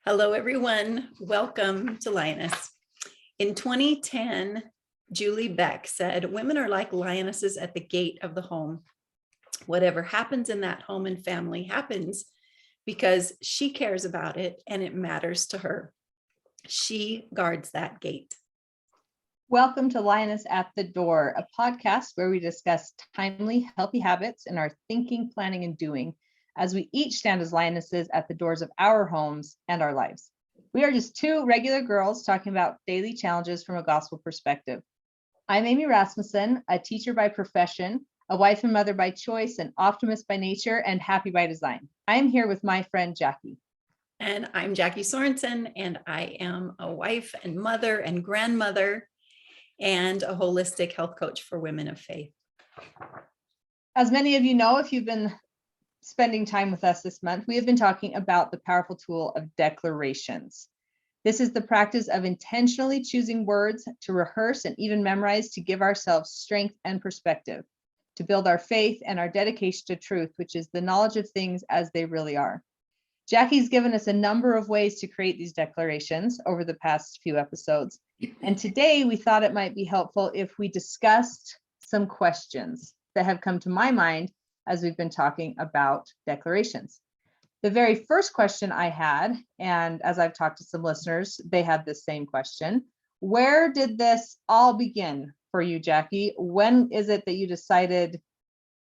Hello, everyone. Welcome to Lioness. In 2010, Julie Beck said, "Women are like lionesses at the gate of the home. Whatever happens in that home and family happens because she cares about it and it matters to her. She guards that gate." Welcome to Lioness at the Door, a podcast where we discuss timely, healthy habits in our thinking, planning, and doing as we each stand as lionesses at the doors of our homes and our lives. We are just two regular girls talking about daily challenges from a gospel perspective. I'm Amy Rasmussen, a teacher by profession, a wife and mother by choice, an optimist by nature, and happy by design. I am here with my friend Jackie. And I'm Jackie Sorensen, and I am a wife and mother and grandmother and a holistic health coach for women of faith. As many of you know, if you've been spending time with us this month, we have been talking about the powerful tool of declarations. This is the practice of intentionally choosing words to rehearse and even memorize to give ourselves strength and perspective, to build our faith and our dedication to truth, which is the knowledge of things as they really are. Jackie's given us a number of ways to create these declarations over the past few episodes. And today we thought it might be helpful if we discussed some questions that have come to my mind as we've been talking about declarations. The very first question I had, and as I've talked to some listeners, they had the same question. Where did this all begin for you, Jackie? When is it that you decided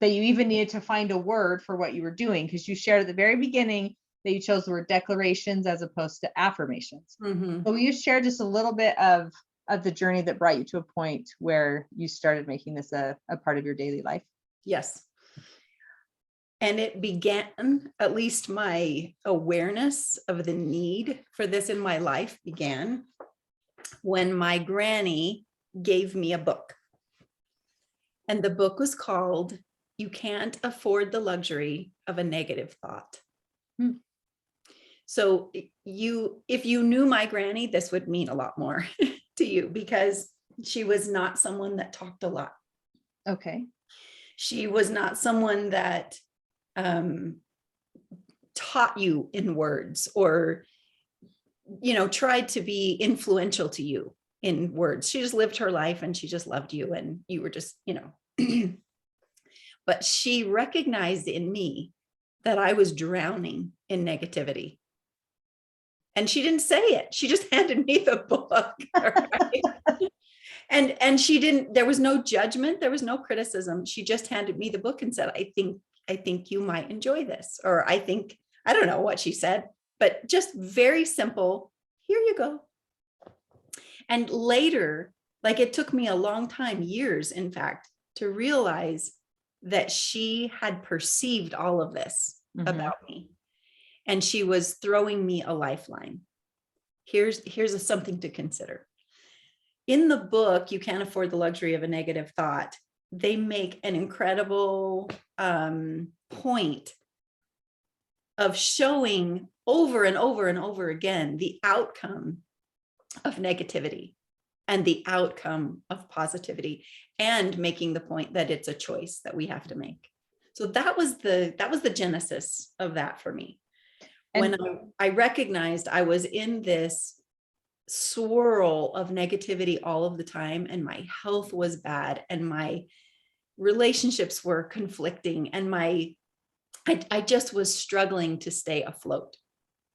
that you even needed to find a word for what you were doing? Because you shared at the very beginning that you chose the word declarations as opposed to affirmations. Mm-hmm. So will you share just a little bit of the journey that brought you to a point where you started making this a part of your daily life? Yes. And it began, at least my awareness of the need for this in my life began when my granny gave me a book. And the book was called "You Can't Afford the Luxury of a Negative Thought." So if you knew my granny, this would mean a lot more to you because she was not someone that talked a lot. Okay. She was not someone that taught you in words or, tried to be influential to you in words. She just lived her life and she just loved you and you were just, but she recognized in me that I was drowning in negativity. And she didn't say it. She just handed me the book. Right? And she didn't, there was no judgment. There was no criticism. She just handed me the book and said, I think you might enjoy this. Or I don't know what she said, but just very simple. Here you go. And later, it took me a long time, years, in fact, to realize that she had perceived all of this about me. And she was throwing me a lifeline. Here's something to consider. In the book, You Can't Afford the Luxury of a Negative Thought, they make an incredible point of showing over and over and over again the outcome of negativity and the outcome of positivity, and making the point that it's a choice that we have to make. So that was the genesis of that for me. When I recognized I was in this swirl of negativity all of the time, and my health was bad, and my relationships were conflicting, and I just was struggling to stay afloat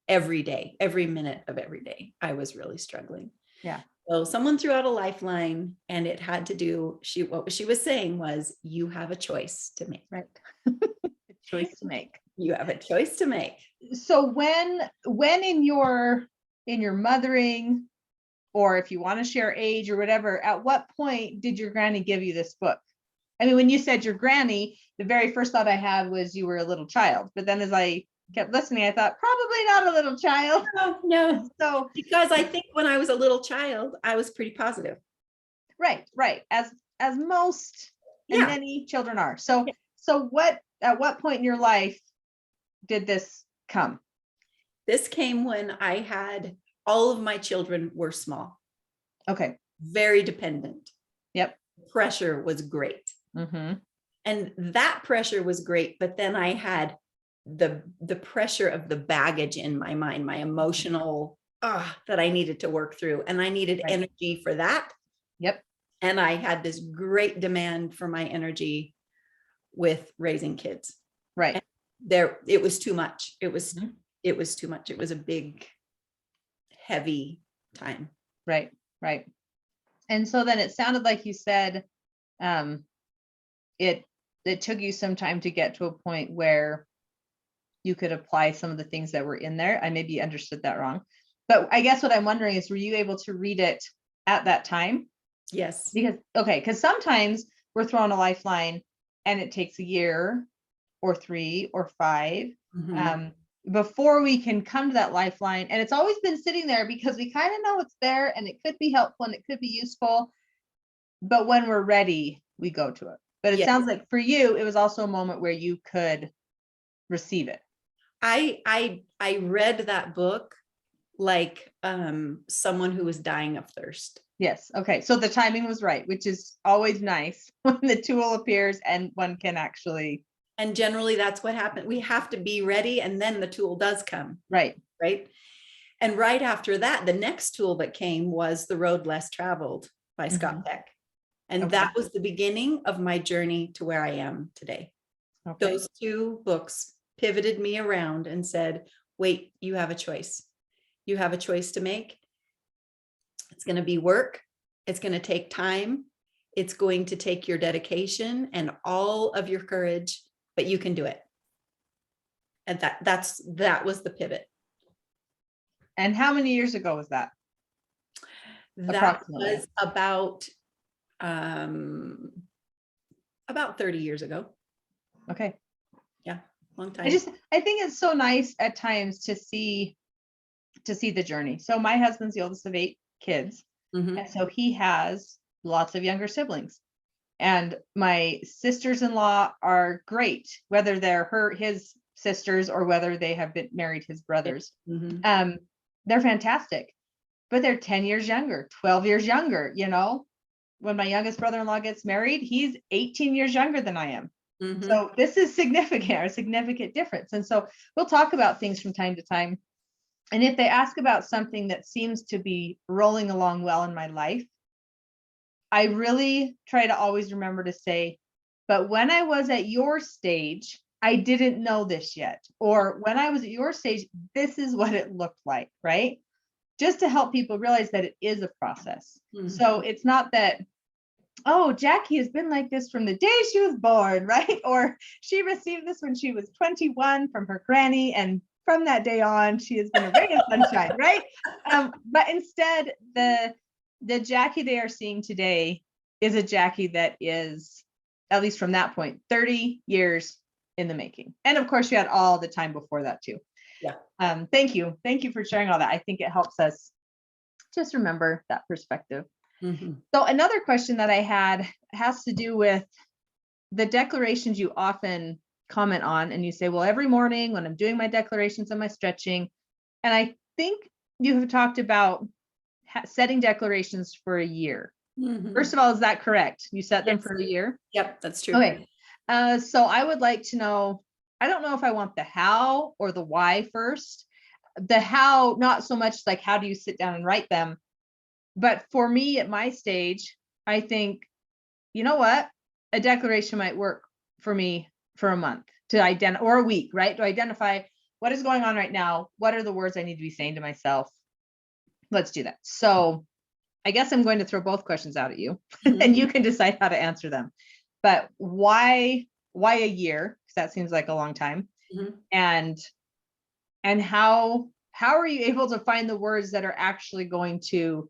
every day, every minute of every day. I was really struggling. Yeah. So someone threw out a lifeline, and it had to do, what she was saying was, you have a choice to make. Right. Choice to make. You have a choice to make. So when in your mothering, or if you want to share age or whatever, at what point did your granny give you this book? I mean, when you said your granny, the very first thought I had was you were a little child. But then as I kept listening, I thought probably not a little child. No. So because I think when I was a little child, I was pretty positive. Right. As most and many children are. So at what point in your life did this come? This came when I had all of my children were small. Okay. Very dependent. Yep. Pressure was great. Mm-hmm. And that pressure was great. But then I had the pressure of the baggage in my mind, my emotional that I needed to work through, and I needed energy for that. Yep. And I had this great demand for my energy with raising kids. Right. And it was too much. It was too much. It was a big, heavy time. Right. Right. And so then it sounded like you said, it took you some time to get to a point where you could apply some of the things that were in there. I maybe understood that wrong, but I guess what I'm wondering is, were you able to read it at that time? Yes. Because sometimes we're thrown a lifeline and it takes a year or 3 or 5 before we can come to that lifeline. And it's always been sitting there because we kind of know it's there and it could be helpful and it could be useful. But when we're ready, we go to it. But it sounds like for you, it was also a moment where you could receive it. I read that book like someone who was dying of thirst. Yes. Okay. So the timing was right, which is always nice when the tool appears and one can actually. And generally that's what happened. We have to be ready, and then the tool does come. Right. Right. And right after that, the next tool that came was The Road Less Traveled by Scott Peck. And that was the beginning of my journey to where I am today. Okay. Those 2 books pivoted me around and said, wait, you have a choice. You have a choice to make. It's going to be work. It's going to take time. It's going to take your dedication and all of your courage, but you can do it. And that was the pivot. And how many years ago was that? That was about 30 years ago. Okay. Yeah, long time. I think it's so nice at times to see the journey. So my husband's the oldest of 8 kids. And so he has lots of younger siblings. And my sisters-in-law are great, whether they're his sisters or whether they have been married his brothers. They're fantastic, but they're 10 years younger, 12 years younger. You know, when my youngest brother-in-law gets married, he's 18 years younger than I am. So this is a significant difference. And so we'll talk about things from time to time. And if they ask about something that seems to be rolling along well in my life, I really try to always remember to say, but when I was at your stage, I didn't know this yet. Or when I was at your stage, this is what it looked like, right? Just to help people realize that it is a process. So it's not that, oh, Jackie has been like this from the day she was born, right? Or she received this when she was 21 from her granny, and from that day on, she has been a ray of sunshine, right? But instead, the Jackie they are seeing today is a Jackie that is, at least from that point, 30 years in the making. And of course, you had all the time before that too. Yeah. Thank you. Thank you for sharing all that. I think it helps us just remember that perspective. So another question that I had has to do with the declarations you often comment on, and you say, well, every morning when I'm doing my declarations and my stretching, and I think you have talked about setting declarations for a year. First of all, is that correct? You set them for a year? Yep, that's true. Okay. So I would like to know, I don't know if I want the how or the why first. The how, not so much like how do you sit down and write them, but for me at my stage, I think, you know what, a declaration might work for me for a month to identify, or a week, right? To identify what is going on right now. What are the words I need to be saying to myself? Let's do that. So I guess I'm going to throw both questions out at you and you can decide how to answer them. But why a year? Because that seems like a long time. And how are you able to find the words that are actually going to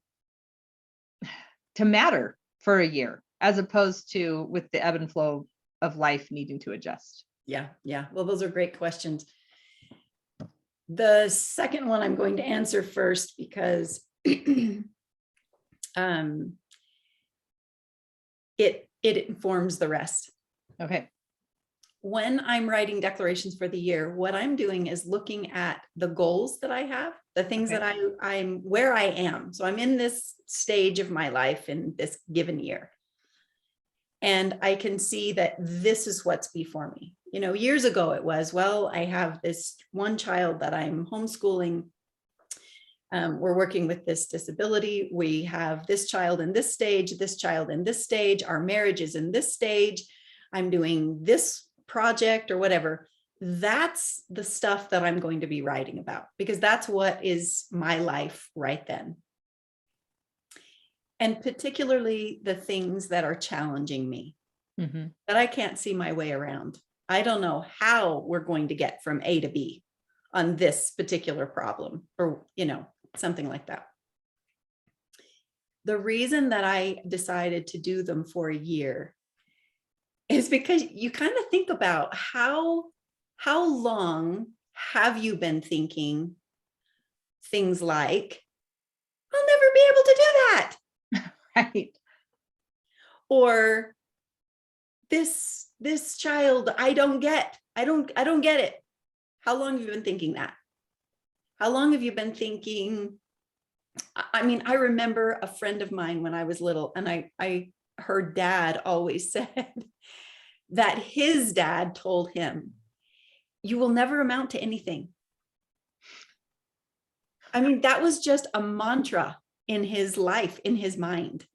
matter for a year, as opposed to with the ebb and flow of life needing to adjust? Yeah. Well, those are great questions. The second one I'm going to answer first because it informs the rest. Okay. When I'm writing declarations for the year, what I'm doing is looking at the goals that I have, the things that I'm where I am. So I'm in this stage of my life in this given year. And I can see that this is what's before me. years ago it was, well, I have this one child that I'm homeschooling. We're working with this disability. We have this child in this stage, this child in this stage. Our marriage is in this stage. I'm doing this project or whatever. That's the stuff that I'm going to be writing about, because that's what is my life right then. And particularly the things that are challenging me, that I can't see my way around. I don't know how we're going to get from A to B on this particular problem, or, something like that. The reason that I decided to do them for a year is because you kind of think about how long have you been thinking things like, I'll never be able to do that. Right. Or this child, I don't get it. How long have you been thinking that? How long have you been thinking? I remember a friend of mine when I was little, and her dad always said that his dad told him, you will never amount to anything. That was just a mantra in his life, in his mind.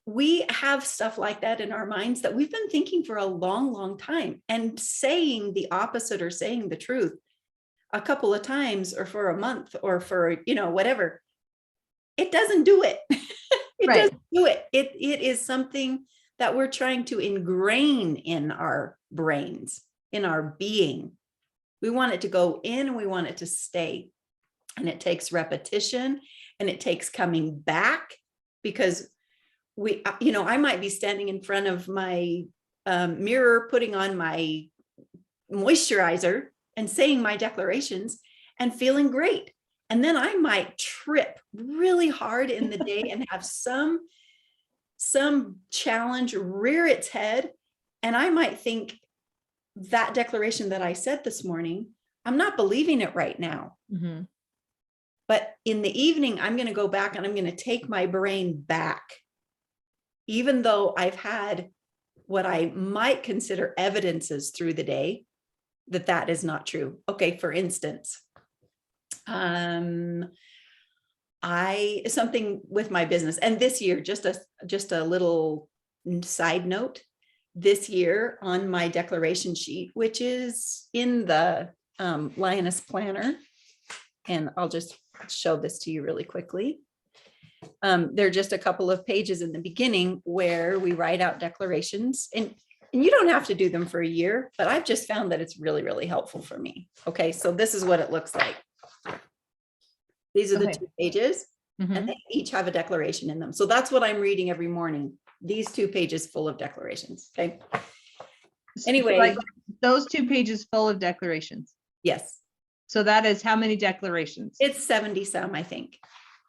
We have stuff like that in our minds that we've been thinking for a long, long time, and saying the opposite or saying the truth a couple of times or for a month or for, whatever, it doesn't do it. It doesn't do it. It is something that we're trying to ingrain in our brains, in our being. We want it to go in and we want it to stay. And it takes repetition and it takes coming back, because I might be standing in front of my mirror, putting on my moisturizer and saying my declarations and feeling great. And then I might trip really hard in the day and have some challenge rear its head. And I might think that declaration that I said this morning, I'm not believing it right now. But in the evening, I'm going to go back and I'm going to take my brain back, even though I've had what I might consider evidences through the day that is not true. Okay, for instance, something with my business, and this year, just a little side note, this year on my declaration sheet, which is in the Lioness planner, and I'll just show this to you really quickly. There are just a couple of pages in the beginning where we write out declarations, and you don't have to do them for a year, but I've just found that it's really, really helpful for me. Okay, so this is what it looks like. These are the 2 pages, and they each have a declaration in them. So that's what I'm reading every morning. These 2 pages full of declarations. Okay. Anyway, like those 2 pages full of declarations. Yes. So that is how many declarations? It's 70 some, I think.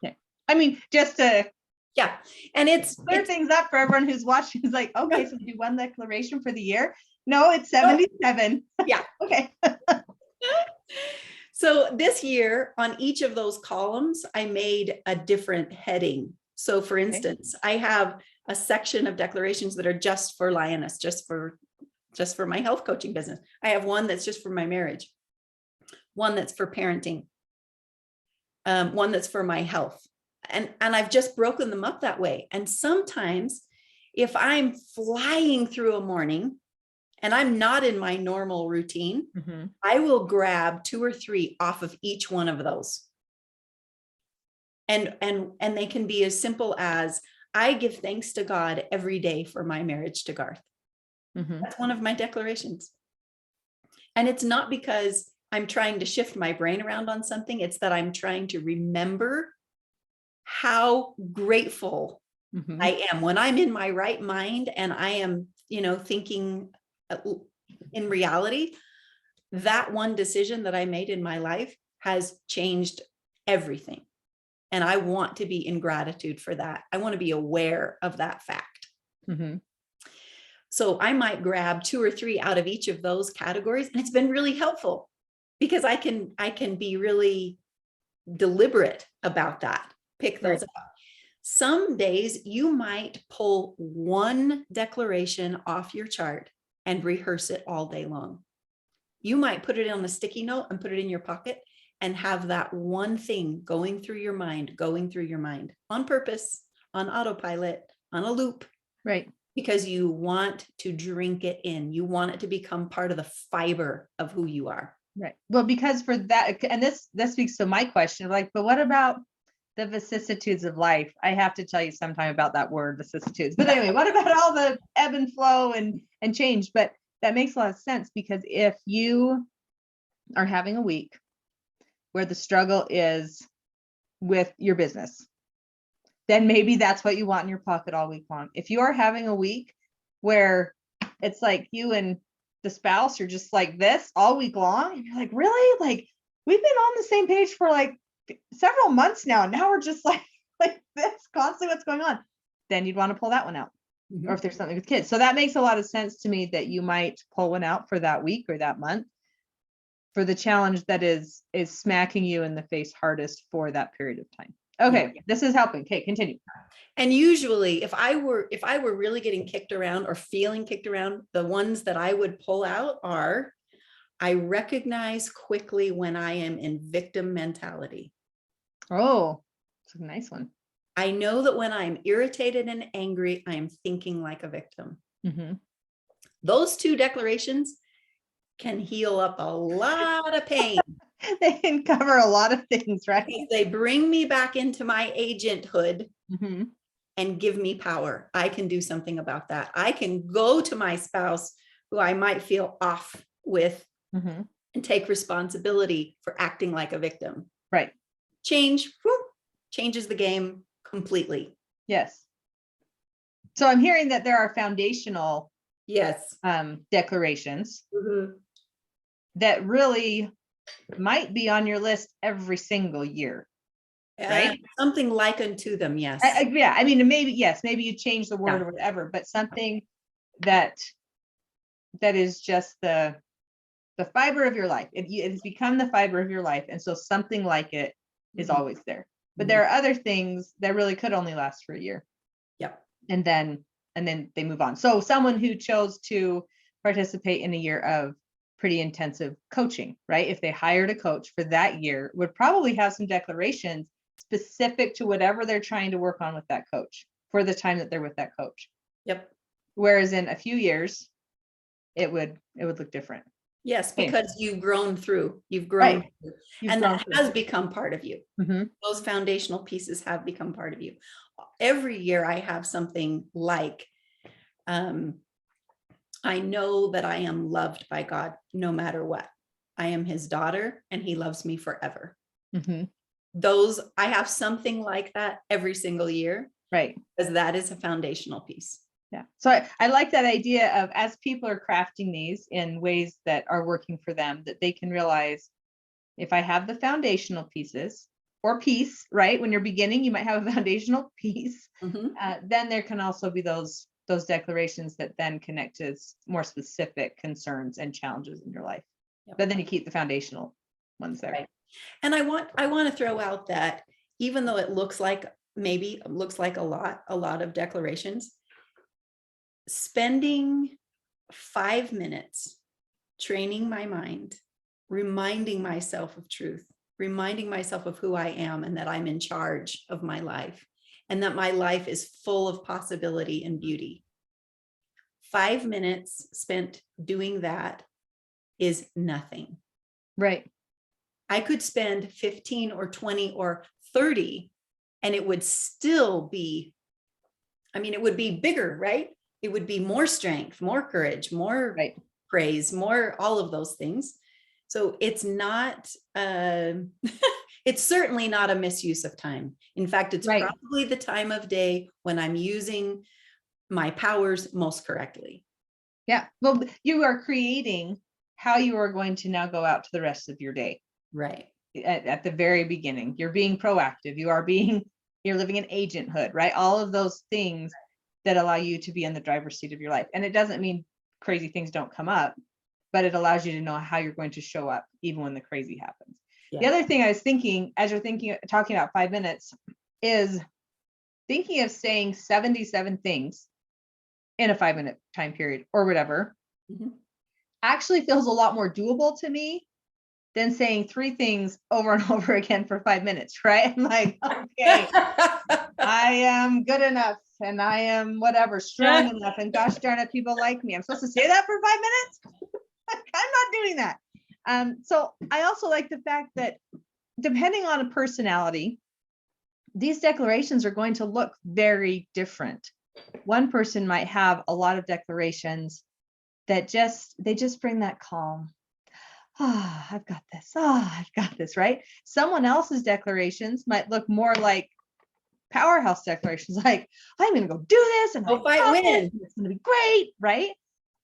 Okay. Just to and it's clear things up for everyone who's watching. Is like, okay, so do 1 declaration for the year. No, it's 77. Yeah. Okay. So this year on each of those columns, I made a different heading. So for instance, I have a section of declarations that are just for Lioness, just for my health coaching business. I have one that's just for my marriage, one that's for parenting, one that's for my health. And I've just broken them up that way. And sometimes if I'm flying through a morning and I'm not in my normal routine, I will grab 2 or 3 off of each one of those. And they can be as simple as, I give thanks to God every day for my marriage to Garth. That's one of my declarations. And it's not because I'm trying to shift my brain around on something. It's that I'm trying to remember how grateful I am when I'm in my right mind and I am, thinking in reality. That one decision that I made in my life has changed everything. And I want to be in gratitude for that. I want to be aware of that fact. So I might grab 2 or 3 out of each of those categories. And it's been really helpful because I can be really deliberate about that, pick those up. Some days you might pull 1 declaration off your chart and rehearse it all day long. You might put it on a sticky note and put it in your pocket and have that one thing going through your mind on purpose, on autopilot, on a loop. Right. Because you want to drink it in. You want it to become part of the fiber of who you are. Right. Well, because for that, and this speaks to my question, like, but what about the vicissitudes of life? I have to tell you sometime about that word, vicissitudes. But anyway, what about all the ebb and flow and change? But that makes a lot of sense, because if you are having a week where the struggle is with your business, then maybe that's what you want in your pocket all week long. If you are having a week where it's like you and the spouse are just like this all week long, and you're like, really? Like, we've been on the same page for like several months now, and now we're just like this constantly, what's going on? Then you'd want to pull that one out. Mhm. Or if there's something with kids. So that makes a lot of sense to me, that you might pull one out for that week or that month for the challenge that is smacking you in the face hardest for that period of time. Okay, this is helping. Okay, continue. And usually if I were really getting kicked around or feeling kicked around, the ones that I would pull out are, I recognize quickly when I am in victim mentality. Oh, it's a nice one. I know that when I'm irritated and angry, I am thinking like a victim. Mm-hmm. Those two declarations can heal up a lot of pain. They can cover a lot of things, right? Because they bring me back into my agenthood Mm-hmm. and give me power. I can do something about that. I can go to my spouse who I might feel off with Mm-hmm. and take responsibility for acting like a victim. Right. Changes the game completely. Yes. So I'm hearing that there are foundational Yes. declarations Mm-hmm. that really might be on your list every single year. Right. Something like unto them. Yes. Yeah. I mean, maybe, yes, maybe you change the word or whatever, but something that is just the fiber of your life. It has become the fiber of your life. And so something like it is Mhm. always there. But there are other things that really could only last for a year. Yep. And then they move on. So someone who chose to participate in a year of pretty intensive coaching, right? If they hired a coach for that year, would probably have some declarations specific to whatever they're trying to work on with that coach for the time that they're with that coach. Yep. Whereas in a few years, it would look different. Yes, Okay. because you've grown through. You've grown. Right. Through. You've And grown that through. has become part of you. Mm-hmm. Those foundational pieces have become part of you. Every year I have something like, I know that I am loved by God no matter what. I am his daughter and he loves me forever. Mm-hmm. I have something like that every single year. Right. Because that is a foundational piece. Yeah. So I like that idea of, as people are crafting these in ways that are working for them, that they can realize, if I have the foundational pieces or piece, right? When you're beginning, you might have a foundational piece. Mm-hmm. Then there can also be those declarations that then connect to more specific concerns and challenges in your life. Yep. But then you keep the foundational ones there. Right. And I want to throw out that even though it looks like a lot of declarations, spending 5 minutes training my mind, reminding myself of truth, reminding myself of who I am and that I'm in charge of my life and that my life is full of possibility and beauty. 5 minutes spent doing that is nothing. Right. I could spend 15 or 20 or 30 and it would still be, it would be bigger, right? It would be more strength, more courage, more praise, more all of those things. So it's not, it's certainly not a misuse of time. In fact, it's probably the time of day when I'm using my powers most correctly. Yeah. Well, you are creating how you are going to now go out to the rest of your day. Right. At the very beginning, you're being proactive. You're living in agenthood, right? All of those things that allow you to be in the driver's seat of your life. And it doesn't mean crazy things don't come up, but it allows you to know how you're going to show up even when the crazy happens. Yeah. The other thing I was thinking, as you're talking about 5 minutes, is thinking of saying 77 things in a 5-minute time period or whatever, Mhm. actually feels a lot more doable to me than saying 3 things over and over again for 5 minutes, right? I'm like, okay, I am good enough and I am whatever, strong enough. And gosh darn it, people like me. I'm supposed to say that for 5 minutes? I'm not doing that. So I also like the fact that depending on a personality, these declarations are going to look very different. One person might have a lot of declarations that they just bring that calm. Ah, I've got this. Ah, I've got this, right? Someone else's declarations might look more like powerhouse declarations, like, I'm going to go do this and Go fight, win. it's going to be great, right?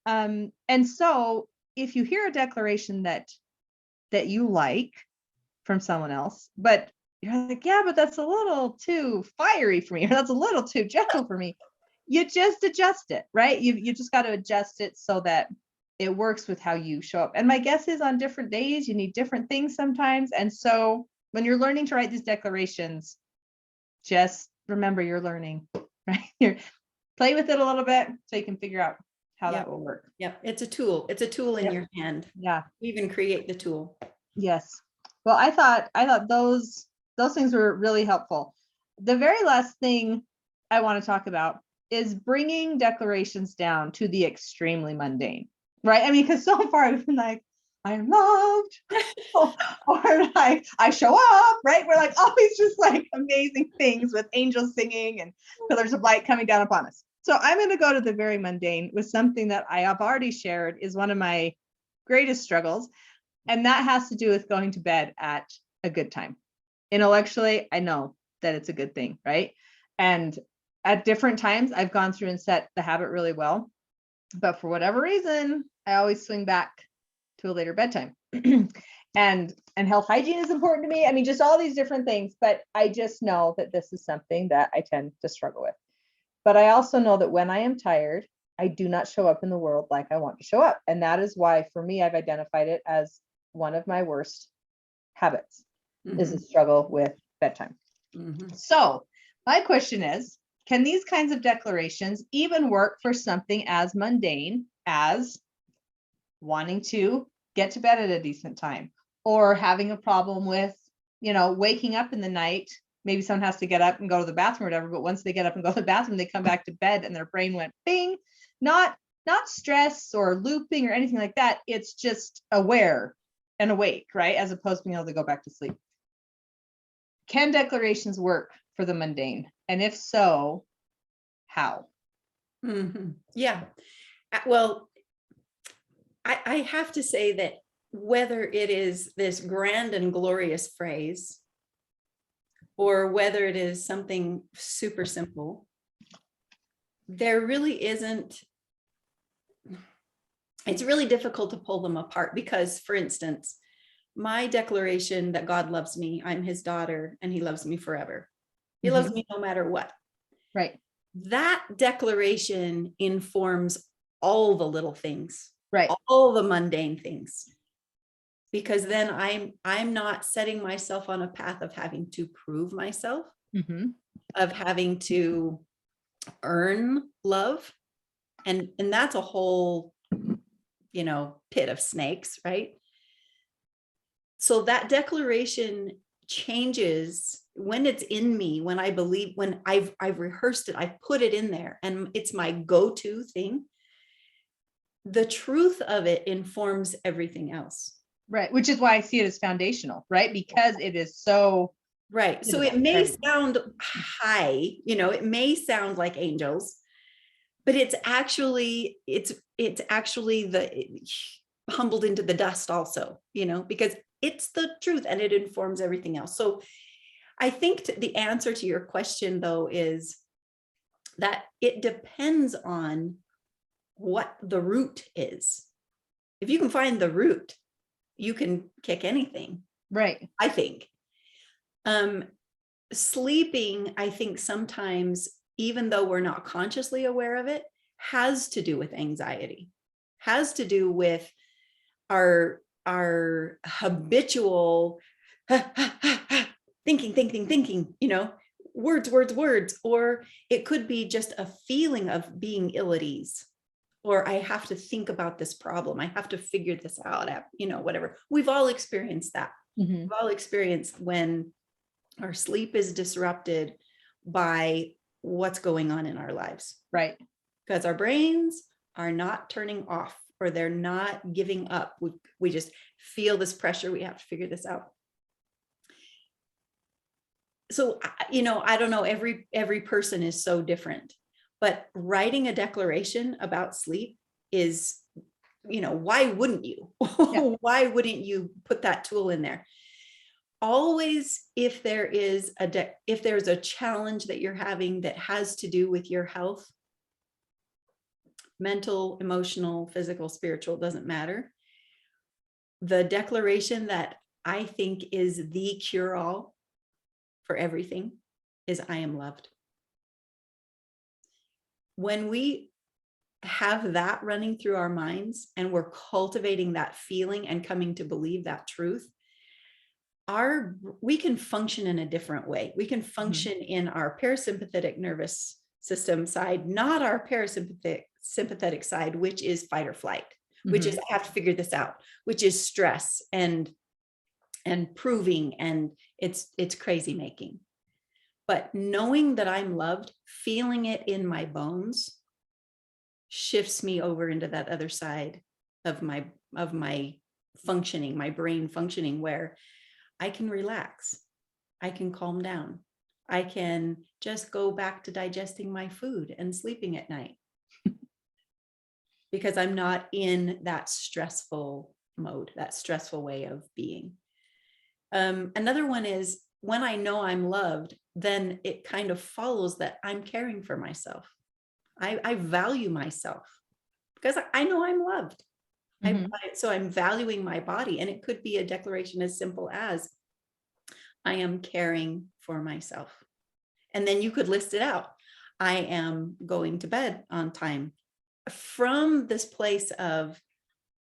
And so if you hear a declaration that you like from someone else, but you're like, yeah, but that's a little too fiery for me, or that's a little too gentle for me, you just adjust it, right? You just got to adjust it so that it works with how you show up. And my guess is on different days, you need different things sometimes. And so when you're learning to write these declarations, just remember you're learning, right? Play with it a little bit so you can figure out how that will work. Yep. It's a tool. It's a tool in Yep. your hand. Yeah. Even create the tool. Yes. Well, I thought those things were really helpful. The very last thing I want to talk about is bringing declarations down to the extremely mundane, right? I mean, because so far we've been like, I'm loved, or like, I show up, right? We're like always just like amazing things with angels singing and pillars of light coming down upon us. So I'm going to go to the very mundane with something that I have already shared is one of my greatest struggles. And that has to do with going to bed at a good time. Intellectually, I know that it's a good thing, right? And at different times, I've gone through and set the habit really well. But for whatever reason, I always swing back to a later bedtime. and health hygiene is important to me. I mean, just all these different things. But I just know that this is something that I tend to struggle with. But I also know that when I am tired, I do not show up in the world like I want to show up. And that is why, for me, I've identified it as one of my worst habits is a struggle with bedtime. So my question is, can these kinds of declarations even work for something as mundane as wanting to get to bed at a decent time, or having a problem with, waking up in the night? Maybe someone has to get up and go to the bathroom or whatever, but once they get up and go to the bathroom, they come back to bed and their brain went bing. Not stress or looping or anything like that. It's just aware and awake, right? As opposed to being able to go back to sleep. Can declarations work for the mundane? And if so, how? Yeah. Well, I have to say that whether it is this grand and glorious phrase, or whether it is something super simple, there really isn't, it's really difficult to pull them apart because, for instance, my declaration that God loves me, I'm his daughter, and he loves me forever. He loves me no matter what. Right. That declaration informs all the little things, right? All the mundane things. Because then I'm not setting myself on a path of having to prove myself, of having to earn love. And that's a whole, pit of snakes, right? So that declaration changes when it's in me, when I believe, when I've rehearsed it, I've put it in there and it's my go-to thing. The truth of it informs everything else. Right. Which is why I see it as foundational, right? Because it is so. Right. So it may sound high, it may sound like angels, but it's actually the humbled into the dust also, because it's the truth and it informs everything else. So I think the answer to your question, though, is that it depends on what the root is. If you can find the root, you can kick anything. Right. I think. Sleeping, I think sometimes, even though we're not consciously aware of it, has to do with anxiety, has to do with our habitual thinking, words, or it could be just a feeling of being ill at ease, or I have to think about this problem. I have to figure this out, whatever. We've all experienced that. Mhm. We've all experienced when our sleep is disrupted by what's going on in our lives. Right. Because our brains are not turning off, or they're not giving up. We just feel this pressure. We have to figure this out. So, I don't know, every person is so different, but writing a declaration about sleep is, why wouldn't you? Yeah. Why wouldn't you put that tool in there? Always, if there's a challenge that you're having that has to do with your health, mental, emotional, physical, spiritual, doesn't matter. The declaration that I think is the cure-all for everything is I am loved. When we have that running through our minds and we're cultivating that feeling and coming to believe that truth, we can function in a different way. We can function in our parasympathetic nervous system side, not our sympathetic side, which is fight or flight, which is I have to figure this out, which is stress and proving, and it's crazy making. But knowing that I'm loved, feeling it in my bones, shifts me over into that other side of my functioning, my brain functioning, where I can relax, I can calm down, I can just go back to digesting my food and sleeping at night because I'm not in that stressful mode, that stressful way of being. Another one is when I know I'm loved, then it kind of follows that I'm caring for myself. I value myself because I know I'm loved. So I'm valuing my body, and it could be a declaration as simple as I am caring for myself. And then you could list it out. I am going to bed on time from this place of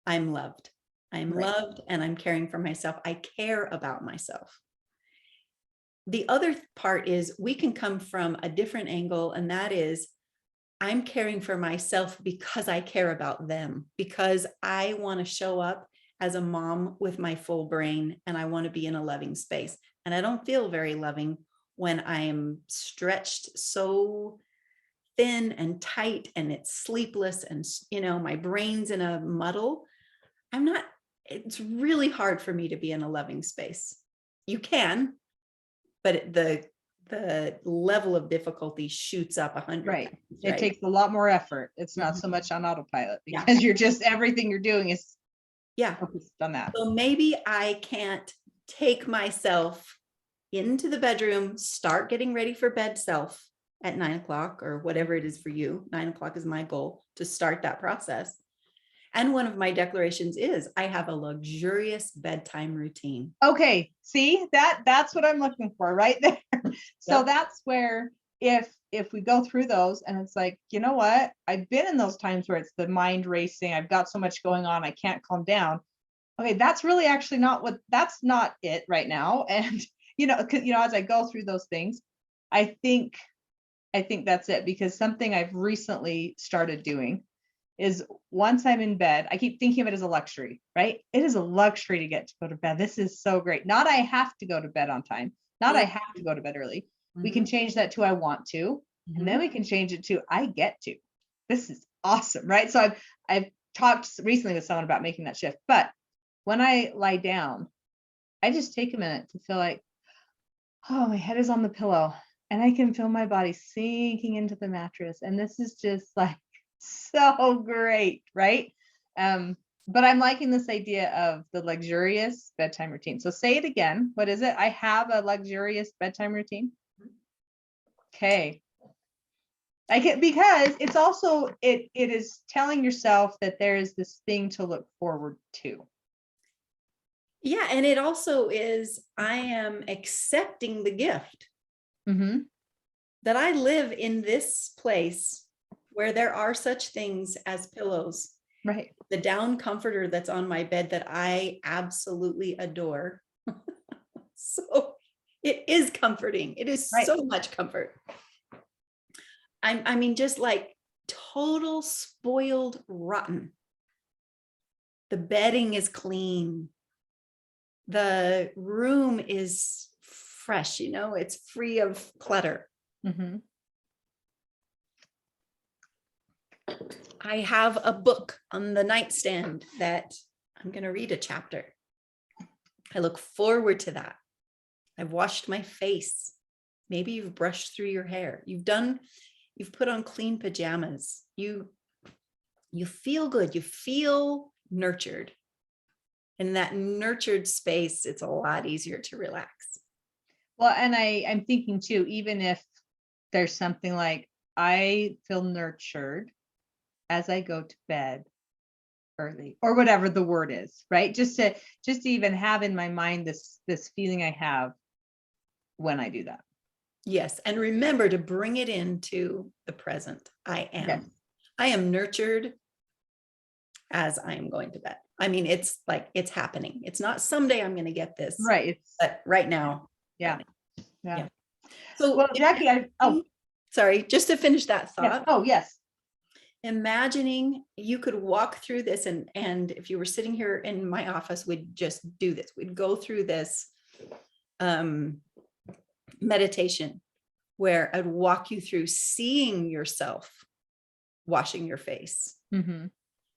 I'm loved. I'm loved and I'm caring for myself. I care about myself. The other part is we can come from a different angle, and that is I'm caring for myself because I care about them, because I want to show up as a mom with my full brain, and I want to be in a loving space. And I don't feel very loving when I am stretched so thin and tight and it's sleepless and, my brain's in a muddle. It's really hard for me to be in a loving space. You can, but the level of difficulty shoots up 100 Right. times, It takes a lot more effort. It's not so much on autopilot because you're just, everything you're doing is focused on that. So maybe I can't take myself into the bedroom, start getting ready for bed self at 9:00 or whatever it is for you. 9:00 is my goal to start that process. And one of my declarations is I have a luxurious bedtime routine. Okay, see, that's what I'm looking for right there. So that's where if we go through those and it's like, you know what, I've been in those times where it's the mind racing, I've got so much going on, I can't calm down. Okay, that's really actually that's not it right now. And as I go through those things, I think that's it, because something I've recently started doing is once I'm in bed, I keep thinking of it as a luxury, right? It is a luxury to get to go to bed. This is so great. Not I have to go to bed on time, not I have to go to bed early. We can change that to I want to, and then we can change it to I get to. This is awesome, right? So I've talked recently with someone about making that shift, but when I lie down, I just take a minute to feel like, oh, my head is on the pillow and I can feel my body sinking into the mattress. And this is just like so great, right? But I'm liking this idea of the luxurious bedtime routine. So say it again. What is it? I have a luxurious bedtime routine. Okay. Because it's also, it is telling yourself that there is this thing to look forward to. Yeah. And it also is, I am accepting the gift that I live in this place where there are such things as pillows. Right. The down comforter that's on my bed that I absolutely adore. So it is comforting. It is so much comfort. I mean, just like total spoiled rotten. The bedding is clean. The room is fresh, it's free of clutter. Mhm. I have a book on the nightstand that I'm going to read a chapter. I look forward to that. I've washed my face. Maybe you've brushed through your hair. You've put on clean pajamas. You feel good. You feel nurtured. In that nurtured space, it's a lot easier to relax. Well, and I'm thinking too, even if there's something like, I feel nurtured as I go to bed early, or whatever the word is, right? Just to even have in my mind this feeling I have when I do that. Yes. And remember to bring it into the present. Yes. I am nurtured as I am going to bed. I mean, it's like, it's happening. It's not someday I'm going to get this. Right. But right now. Yeah. Yeah. So, well, Jackie, sorry, just to finish that thought. Yes. Oh, yes. Imagining you could walk through this, and if you were sitting here in my office, we'd just do this. We'd go through this meditation where I'd walk you through seeing yourself washing your face,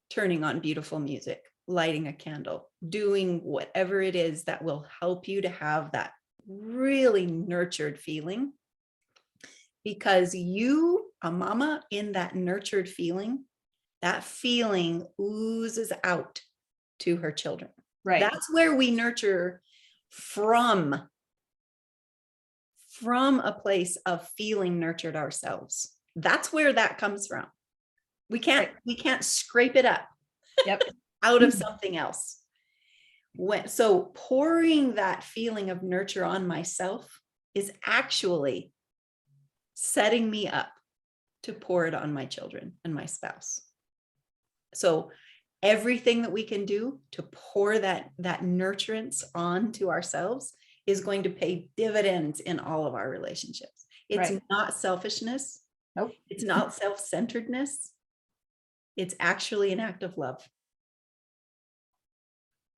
turning on beautiful music, lighting a candle, doing whatever it is that will help you to have that really nurtured feeling. Because you, a mama in that nurtured feeling, that feeling oozes out to her children. Right. That's where we nurture from a place of feeling nurtured ourselves. That's where that comes from. We can't scrape it up out of something else. So pouring that feeling of nurture on myself is actually setting me up to pour it on my children and my spouse. So everything that we can do to pour that nurturance onto ourselves is going to pay dividends in all of our relationships. It's not selfishness. Nope. It's not self-centeredness. It's actually an act of love.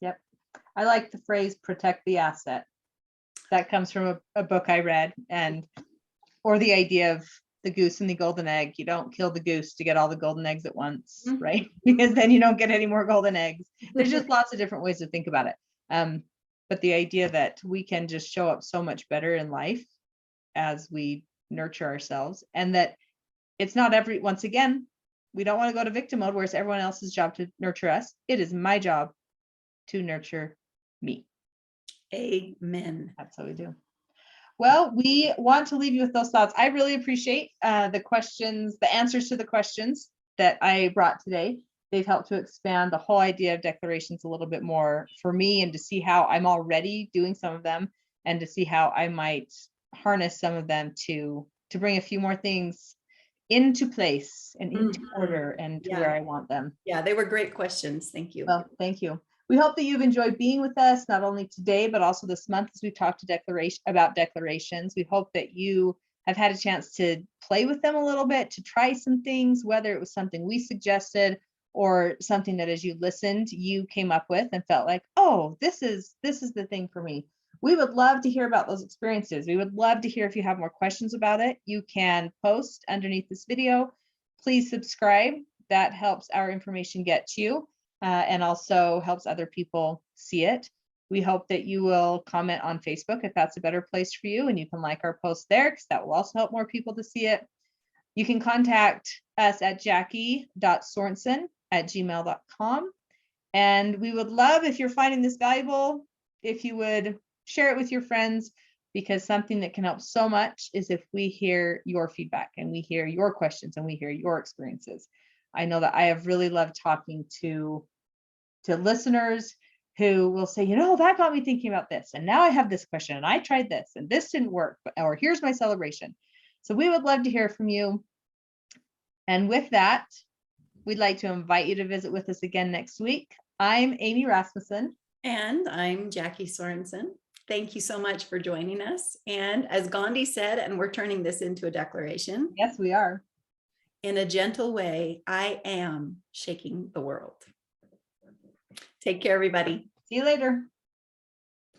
Yep. I like the phrase protect the asset. That comes from a book I read, or the idea of the goose and the golden egg. You don't kill the goose to get all the golden eggs at once, right? Because then you don't get any more golden eggs. There's just lots of different ways to think about it. But the idea that we can just show up so much better in life as we nurture ourselves, and that it's not once again, we don't want to go to victim mode where it's everyone else's job to nurture us. It is my job to nurture me. Amen. That's how we do. Well, we want to leave you with those thoughts. I really appreciate the answers to the questions that I brought today. They've helped to expand the whole idea of declarations a little bit more for me, and to see how I'm already doing some of them, and to see how I might harness some of them to bring a few more things into place and into order and to where I want them. Yeah, they were great questions. Thank you. Well, thank you. We hope that you've enjoyed being with us, not only today, but also this month as we've talked about declarations. We hope that you have had a chance to play with them a little bit, to try some things, whether it was something we suggested or something that as you listened, you came up with and felt like, oh, this is the thing for me. We would love to hear about those experiences. We would love to hear if you have more questions about it. You can post underneath this video. Please subscribe. That helps our information get to you. And also helps other people see it. We hope that you will comment on Facebook if that's a better place for you, and you can like our post there, because that will also help more people to see it. You can contact us at jackie.sorensen@gmail.com. And we would love, if you're finding this valuable, if you would share it with your friends, because something that can help so much is if we hear your feedback and we hear your questions and we hear your experiences. I know that I have really loved talking to listeners who will say, that got me thinking about this, and now I have this question, and I tried this and this didn't work, or here's my celebration. So we would love to hear from you. And with that, we'd like to invite you to visit with us again next week. I'm Amy Rasmussen. And I'm Jackie Sorensen. Thank you so much for joining us. And as Gandhi said, and we're turning this into a declaration. Yes, we are. in a gentle way, I am shaking the world. Take care, everybody. See you later.